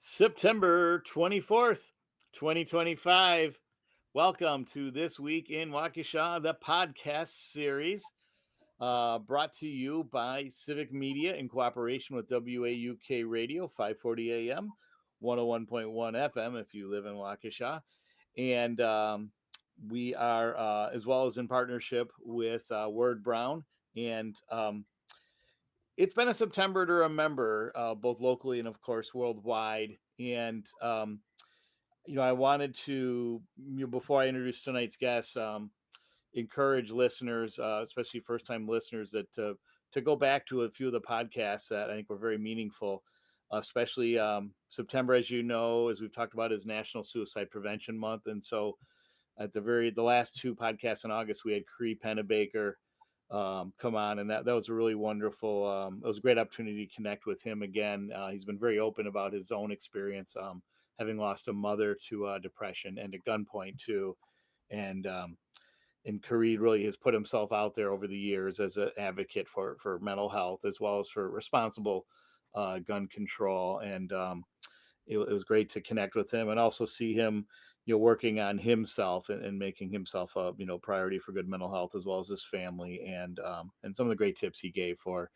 September 24th, 2025. Welcome to This Week in Waukesha, the podcast series brought to you by Civic Media in cooperation with WAUK Radio, 540 AM, 101.1 FM if you live in Waukesha. And we are, as well as in partnership with Word Brown. And it's been a September to remember, both locally and, of course, worldwide. And, I wanted to, before I introduce tonight's guest, encourage listeners, especially first-time listeners, that to go back to a few of the podcasts that I think were very meaningful, especially September, as you know, as we've talked about, is National Suicide Prevention Month. And so at the last two podcasts in August, we had Cree Pennebaker come on, and that was a really wonderful, it was a great opportunity to connect with him again. He's been very open about his own experience, having lost a mother to depression and at gunpoint too. And Kareed really has put himself out there over the years as an advocate for mental health as well as for responsible gun control. And it was great to connect with him and also see him, working on himself and making himself a, priority for good mental health as well as his family, and some of the great tips he gave for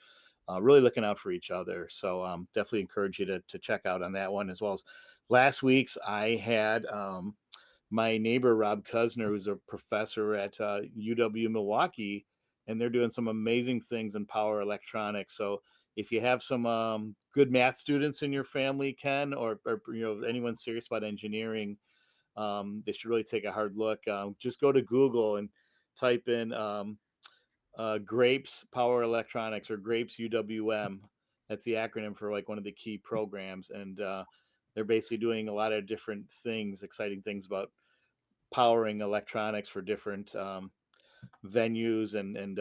really looking out for each other. So definitely encourage you to check out on that one, as well as last week's. I had my neighbor, Rob Kusner, who's a professor at UW Milwaukee, and they're doing some amazing things in power electronics. So if you have some good math students in your family, Ken, or anyone serious about engineering, they should really take a hard look. Just go to Google and type in Grapes Power Electronics or Grapes UWM. That's the acronym for like one of the key programs. And they're basically doing a lot of different things, exciting things about powering electronics for different venues. And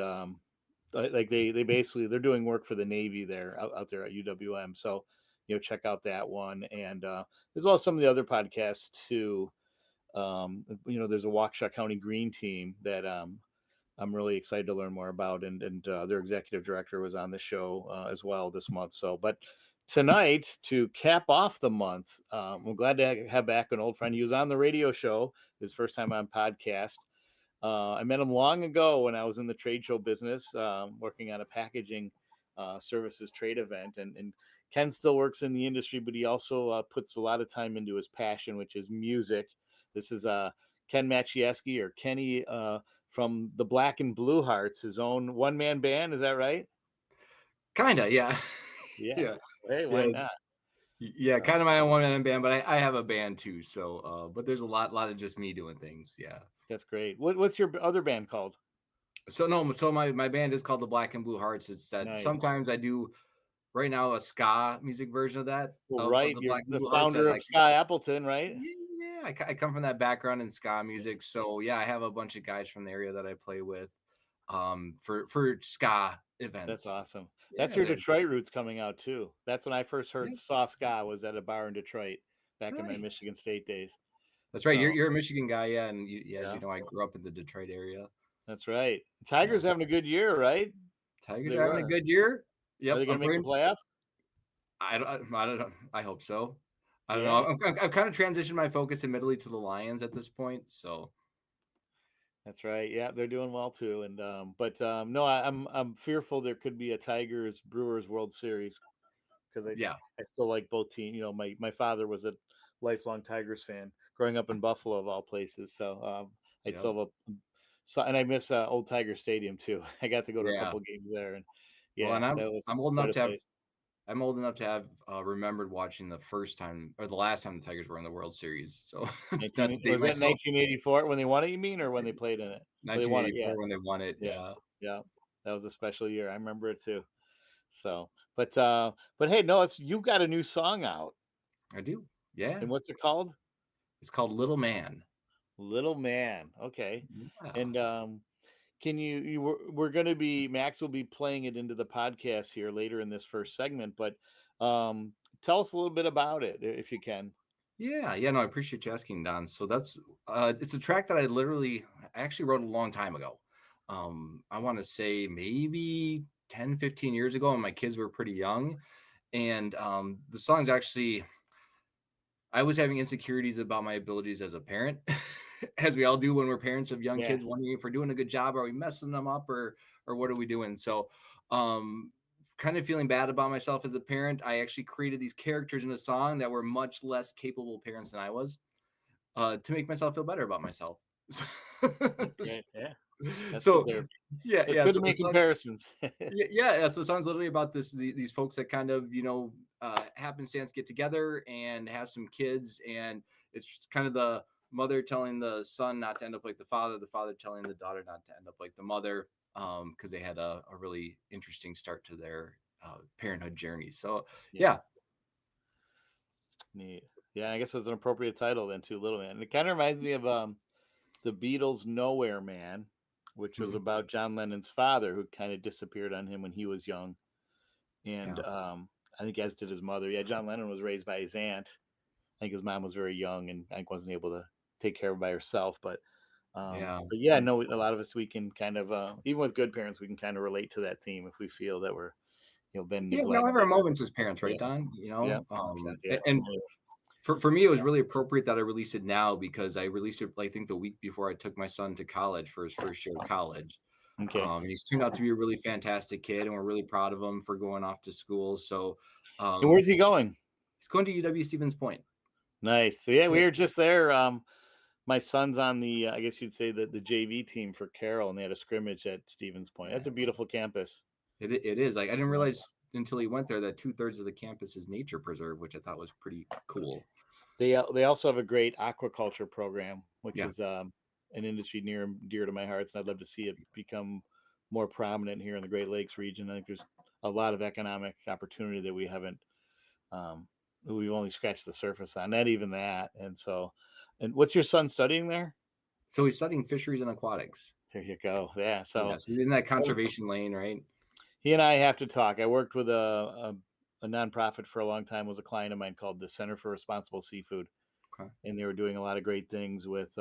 like they basically, they're doing work for the Navy there out there at UWM. So, check out that one. And as well as some of the other podcasts too. There's a Waukesha County Green team that I'm really excited to learn more about, and their executive director was on the show as well this month. So, but tonight, to cap off the month, I'm glad to have back an old friend. He was on the radio show, his first time on podcast. I met him long ago when I was in the trade show business, working on a packaging services trade event, and Ken still works in the industry, but he also puts a lot of time into his passion, which is music. This is Ken Maciejewski, or Kenny, from the Black and Blue Hearts, his own one-man band. Is that right? Kinda, yeah. Yeah. Hey, why not? Yeah, kind of my own one-man band, but I have a band too. So, but there's a lot of just me doing things. Yeah. That's great. What's your other band called? So my band is called the Black and Blue Hearts. It's that Nice. Sometimes I do right now a ska music version of that. Well, of right, the you're Black and the Blue founder Hearts of Ska-Appleton, right? Yeah, I come from that background in ska music. So yeah, I have a bunch of guys from the area that I play with for ska events. That's awesome. That's your Detroit roots coming out too. That's when I first heard soft ska, was at a bar in Detroit back in my Michigan State days. That's right. You're a Michigan guy, yeah, and as you know, I grew up in the Detroit area. That's right. Tigers having a good year, right? Tigers are having a good year. Yep. Are they going to make the playoffs? I don't know. I hope so. I don't know. I've kind of transitioned my focus admittedly to the Lions at this point. So that's right. Yeah, they're doing well too. And no, I'm fearful there could be a Tigers Brewers World Series, because I still like both teams. My father was a lifelong Tigers fan growing up in Buffalo, of all places. So I'd still have and I miss Old Tiger Stadium too. I got to go to a couple games there, and I'm old enough to have remembered watching the first time or the last time the Tigers were in the World Series. So was that 1984 when they won it? You mean, or when they played in it? 1984 when they won it. Yeah, that was a special year. I remember it too. So, but hey, no, you got a new song out. I do. Yeah. And what's it called? It's called Little Man. Little Man. Okay. Yeah. And can we're going to be, Max will be playing it into the podcast here later in this first segment, but tell us a little bit about it if you can. Yeah, no, I appreciate you asking, Don. So that's it's a track that I actually wrote a long time ago. I want to say maybe 10, 15 years ago, and my kids were pretty young. And the song's actually, I was having insecurities about my abilities as a parent, as we all do when we're parents of young Yeah. kids, wondering if we're doing a good job, are we messing them up, or what are we doing? So, um, kind of feeling bad about myself as a parent, I actually created these characters in a song that were much less capable parents than I was, to make myself feel better about myself. That's great. Yeah. That's good So, there. yeah, It's yeah. good to So the make song, comparisons. yeah. So the song's literally about these folks that kind of, happenstance get together and have some kids, and it's kind of the mother telling the son not to end up like the father telling the daughter not to end up like the mother, because they had a really interesting start to their parenthood journey. So Yeah. yeah, Neat. Yeah, I guess it's an appropriate title then too, Little Man. It kind of reminds me of the Beatles' Nowhere Man, which was mhm, about John Lennon's father who kind of disappeared on him when he was young. And yeah, I think as did his mother. Yeah, John Lennon was raised by his aunt. I think his mom was very young and I think wasn't able to take care of her by herself. yeah. But yeah, no, a lot of us we can kind of even with good parents, we can kind of relate to that theme if we feel that we're been Yeah, we all have our neglected. moments as parents, Yeah, right, Don? yeah, gotcha, yeah, And for me, it was really appropriate that I released it now because I released it, I think, the week before I took my son to college for his first year of college. okay. He's turned out to be a really fantastic kid, and we're really proud of him for going off to school. So, And um, where's he going? he's going to UW Stevens Point. Nice. So yeah, we Yes, were just there. My son's on the I guess you'd say the JV team for Carroll, and they had a scrimmage at Stevens Point. That's yeah, a beautiful campus. it is. Like I didn't Yeah. realize until he went there that 2/3 of the campus is nature preserve, which I thought was pretty cool. They also have a great aquaculture program, which Yeah, is an industry near and dear to my heart, and I'd love to see it become more prominent here in the Great Lakes region. I think there's a lot of economic opportunity that we haven't um, we've only scratched the surface on, not even that. And so, and what's your son studying there? so he's studying fisheries and aquatics. Here you go. Yeah. So Yes, he's in that conservation lane, right? he and I have to talk. I worked with a nonprofit for a long time. Was a client of mine called the Center for Responsible Seafood, Okay. and they were doing a lot of great things with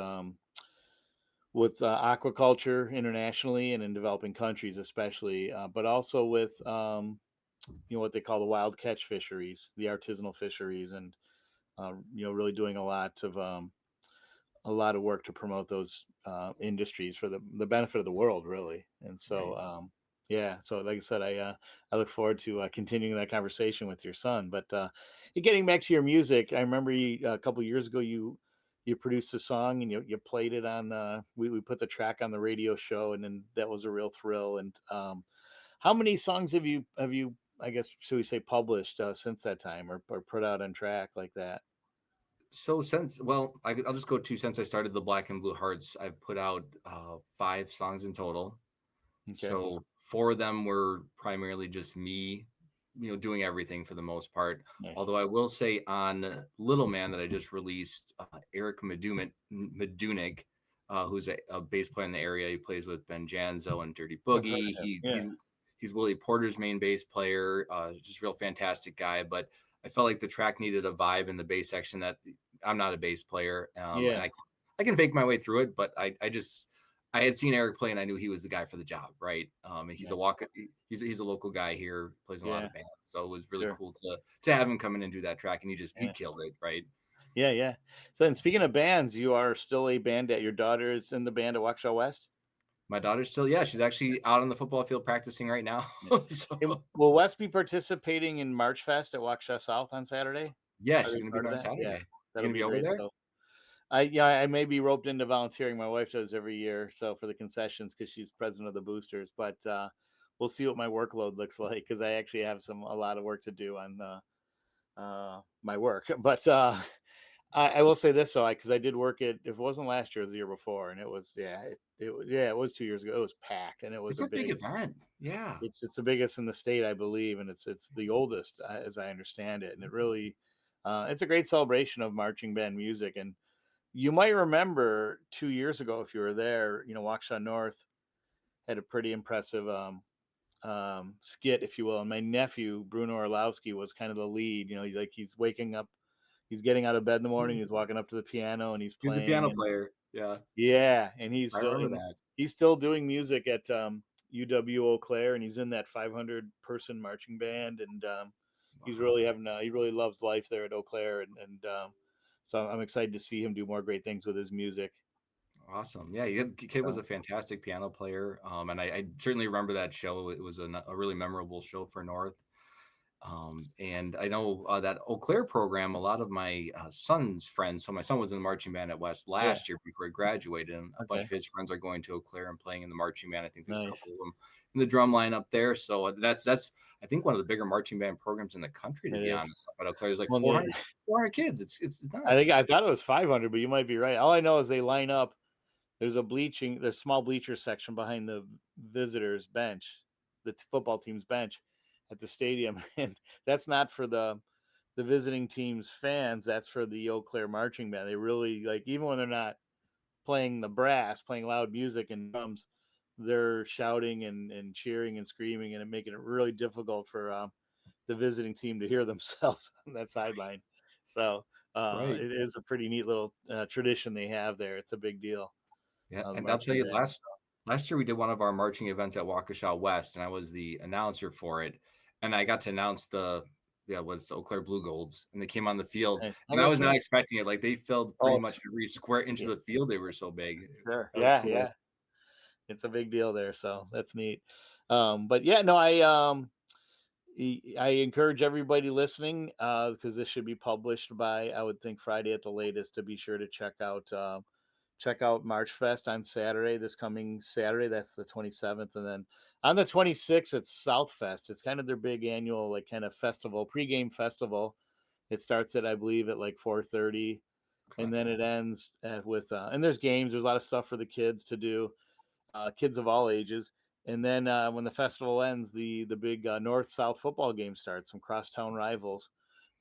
aquaculture internationally and in developing countries, especially, but also with what they call the wild catch fisheries, the artisanal fisheries, and really doing a lot of work to promote those industries for the benefit of the world, really. And so, Right. yeah. So, like I said, I look forward to continuing that conversation with your son. But getting back to your music, I remember a couple years ago you produced a song and you played it on. We put the track on the radio show, and then that was a real thrill. And how many songs have you? I guess should we say published since that time, or put out on track like that? So well, I'll just go to since I started the Black and Blue Hearts, I've put out 5 songs in total. Okay, So 4 of them were primarily just me, doing everything for the most part. nice. Although I will say on Little Man that I just released, Eric Medunik, who's a bass player in the area. He plays with Ben Janzo and Dirty I've heard Boogie. of him. He Yeah. he's Willie Porter's main bass player. Just real fantastic guy. But I felt like the track needed a vibe in the bass section that I'm not a bass player, and Yeah. I can fake my way through it, but I had seen Eric play and I knew he was the guy for the job, right? And he's a Nice. walk he's a local guy here, plays in a lot Yeah. of bands. So it was really Sure. cool to have him come in and do that track, and he Yeah. killed it, right? Yeah. Yeah. So, and speaking of bands, you are still a band at your daughter is in the band at Waukesha West. My daughter's still, yeah, she's actually out on the football field practicing right now. Nice. And So will West be participating in March Fest at Waukesha South on Saturday? yeah, Are she's they gonna be part of there on that? Yeah, Saturday. You that'll gonna be be over great. there? So, I may be roped into volunteering. My wife does every year, so for the concessions because she's president of the boosters. But we'll see what my workload looks like because I actually have a lot of work to do on my work. But I will say this though, because I did work it. If it wasn't last year, it was the year before, and it was it was 2 years ago. It was packed, and it was It's a a big big. event. Yeah. It's the biggest in the state, I believe, and it's the oldest as I understand it, and it really it's a great celebration of marching band music. And you might remember 2 years ago if you were there, Waukesha North had a pretty impressive skit, if you will. And my nephew Bruno Orlowski was kind of the lead. He's waking up, he's getting out of bed in the morning, he's walking up to the piano and he's He was a playing. piano And player. Yeah. yeah, and I remember that. he's still doing music at UW Eau Claire, and he's in that 500 person marching band, and he's Wow. really having he really loves life there at Eau Claire, and So I'm excited to see him do more great things with his music. Awesome. Yeah, kid was a fantastic piano player. And I certainly remember that show. It was a really memorable show for North. And I know that Eau Claire program, a lot of my son's friends. So my son was in the marching band at West last year before he graduated, and a bunch of his friends are going to Eau Claire and playing in the marching band. I think there's a couple of them in the drum line up there. So that's I think one of the bigger marching band programs in the country, to be honest. But Eau Claire is like 400 kids. It's nuts. I thought it was 500, but you might be right. All I know is they line up. There's small bleacher section behind the visitors bench, the football team's bench at the stadium, and that's not for the visiting team's fans. That's for the Eau Claire marching band. They really, like, even when they're not playing the brass, playing loud music and drums, they're shouting and cheering and screaming and making it really difficult for the visiting team to hear themselves on that sideline. So it is a pretty neat little tradition they have there. It's a big deal. Yeah, and I'll tell you, last year we did one of our marching events at Waukesha West, and I was the announcer for it, and I got to announce what's Eau Claire Blue Golds, and they came on the field, and I was not expecting it. Like, they filled pretty much every square inch of the field. They were so big. Sure. Yeah, cool. Yeah, it's a big deal there, so that's neat. But yeah, no, I encourage everybody listening, because this should be published by, I would think, Friday at the latest, to be sure to check out March Fest on Saturday, this coming Saturday. That's the 27th. And then on the 26th, it's South Fest. It's kind of their big annual, like, kind of festival, pregame festival. It starts at, I believe, at like 4:30. And then it ends with, and there's games. There's a lot of stuff for the kids to do, kids of all ages. And then when the festival ends, the big North-South football game starts, some crosstown rivals,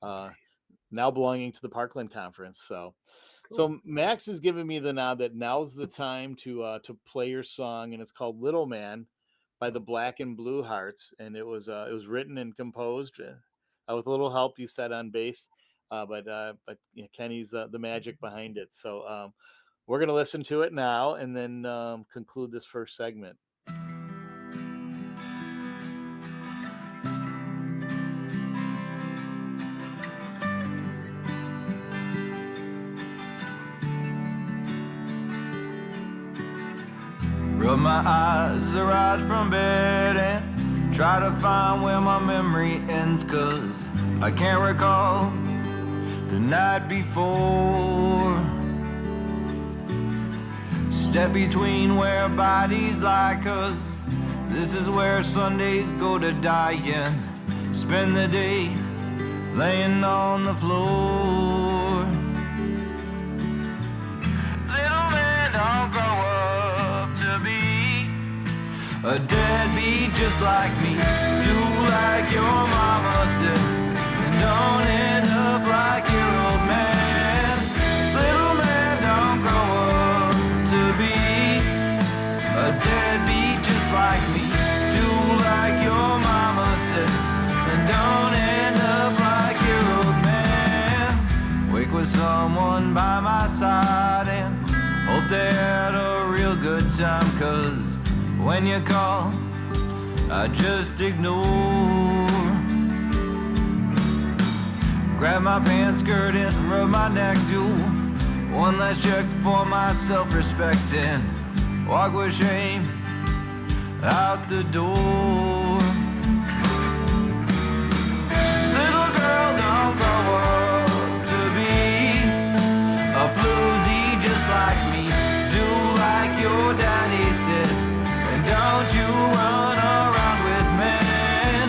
now belonging to the Parkland Conference. So Max is giving me the nod that now's the time to play your song, and it's called "Little Man" by the Black and Blue Hearts, and it was written and composed with a little help, you said, on bass, but Kenny's the magic behind it. So we're gonna listen to it now, and then conclude this first segment. Rub my eyes, arise from bed and try to find where my memory ends, 'cause I can't recall the night before. Step between where bodies lie, 'cause this is where Sundays go to die, and spend the day laying on the floor. Little man, don't grow up a deadbeat just like me. Do like your mama said, and don't end up like your old man. Little man, don't grow up to be a deadbeat just like me. Do like your mama said, and don't end up like your old man. Wake with someone by my side and hope they had a real good time, 'cause when you call, I just ignore. Grab my pants skirt and rub my neck, do one last check for my self-respect, and walk with shame out the door. Little girl, don't grow up to be a floozy just like me. Do like your daddy said, don't you run around with men.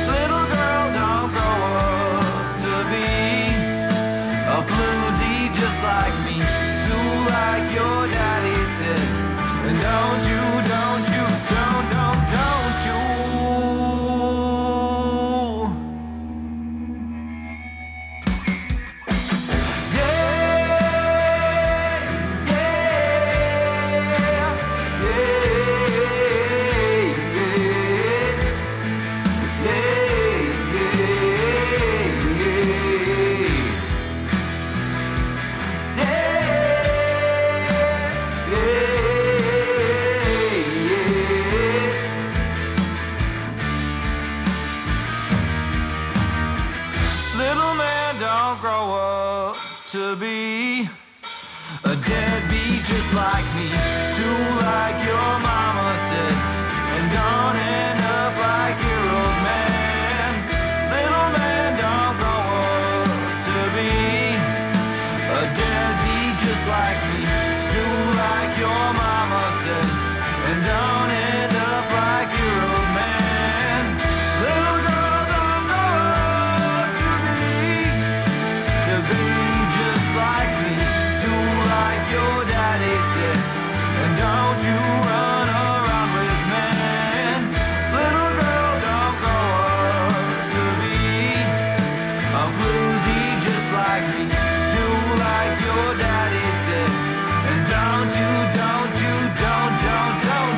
Little girl, don't grow up to be a floozy just like me. Do like your daddy said, and don't you to be a deadbeat just like me. Do like your mama said, and don't end up like your old man. Little man, don't grow up to be a deadbeat just like me. Do like your mama said, and don't end up like your old man. Little girl, don't grow up to be just like me. Do like your daddy said, and don't you run around with men. Little girl, don't grow up to be a floozy just like me. Do like your daddy said, and don't you, don't you, don't you, don't you,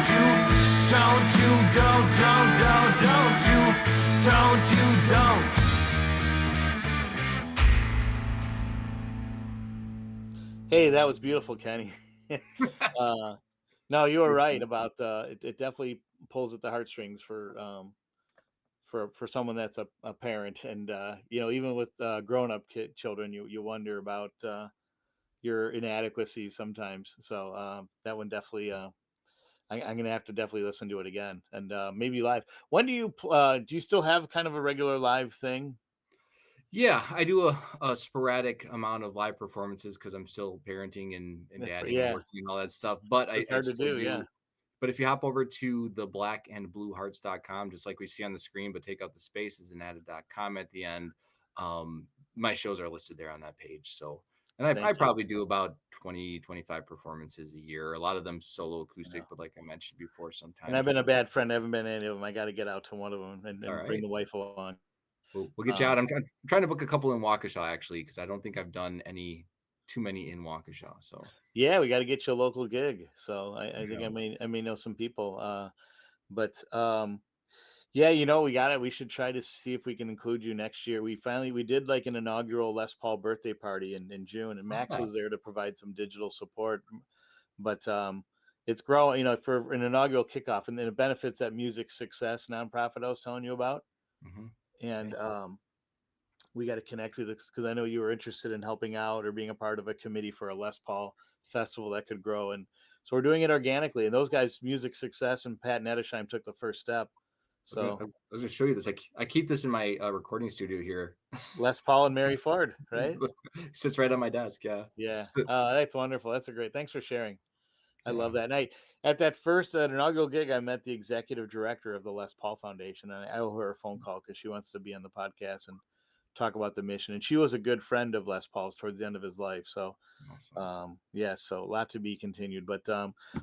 don't you, don't. Hey, that was beautiful, Kenny. No, you were right about it definitely pulls at the heartstrings for someone that's a parent, and even with grown up children, you wonder about your inadequacies sometimes. So that one definitely I'm gonna have to definitely listen to it again, and maybe live. When do you still have kind of a regular live thing? Yeah, I do a sporadic amount of live performances because I'm still parenting and That's right. dadding and Yeah, working and all that stuff. But it's I hard to still do. Yeah. do. But if you hop over to the blackandbluehearts.com, just like we see on the screen, but take out the spaces and add a .com at the end, my shows are listed there on that page. So, and I Thank you. probably do about 20, 25 performances a year. A lot of them solo I acoustic, know. but like I mentioned before, sometimes. And I've been a bad friend. I haven't been to any of them. I got to get out to one of them It's all and bring right. the wife along. We'll get you out. I'm trying to book a couple in Waukesha actually, because I don't think I've done too many in Waukesha. So Yeah, we got to get you a local gig. So I think yeah. I may know some people. But yeah, we got it. We should try to see if we can include you next year. We did like an inaugural Les Paul birthday party in June, and Max was there to provide some digital support. But it's growing, for an inaugural kickoff, and then it benefits that Music Success nonprofit I was telling you about. Mhm. And Yeah. we got to connect with this because I know you were interested in helping out or being a part of a committee for a Les Paul festival that could grow. And so we're doing it organically. And those guys, Music Success and Pat Nettersheim, took the first step. So I was gonna show you this. I keep this in my recording studio here. Les Paul and Mary Ford, right? It sits right on my desk. Yeah. Yeah. So, That's wonderful. That's a great. Thanks for sharing. I yeah. love that. And at that first inaugural gig, I met the executive director of the Les Paul Foundation, and I owe her a phone call because she wants to be on the podcast and talk about the mission. And she was a good friend of Les Paul's towards the end of his life. So, Awesome. yeah, so a lot to be continued. But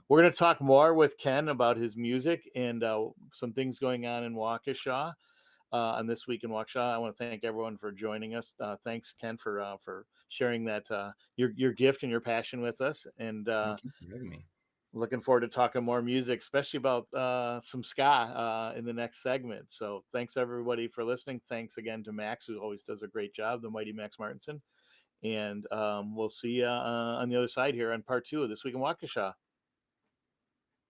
we're going to talk more with Ken about his music and some things going on in Waukesha. On This Week in Waukesha, I want to thank everyone for joining us. Thanks, Ken, for sharing that your gift and your passion with us. And Thank you for having me. looking forward to talking more music, especially about some ska in the next segment. So thanks everybody for listening. Thanks again to Max, who always does a great job, the mighty Max Martinson. And we'll see you on the other side here on part 2 of This Week in Waukesha.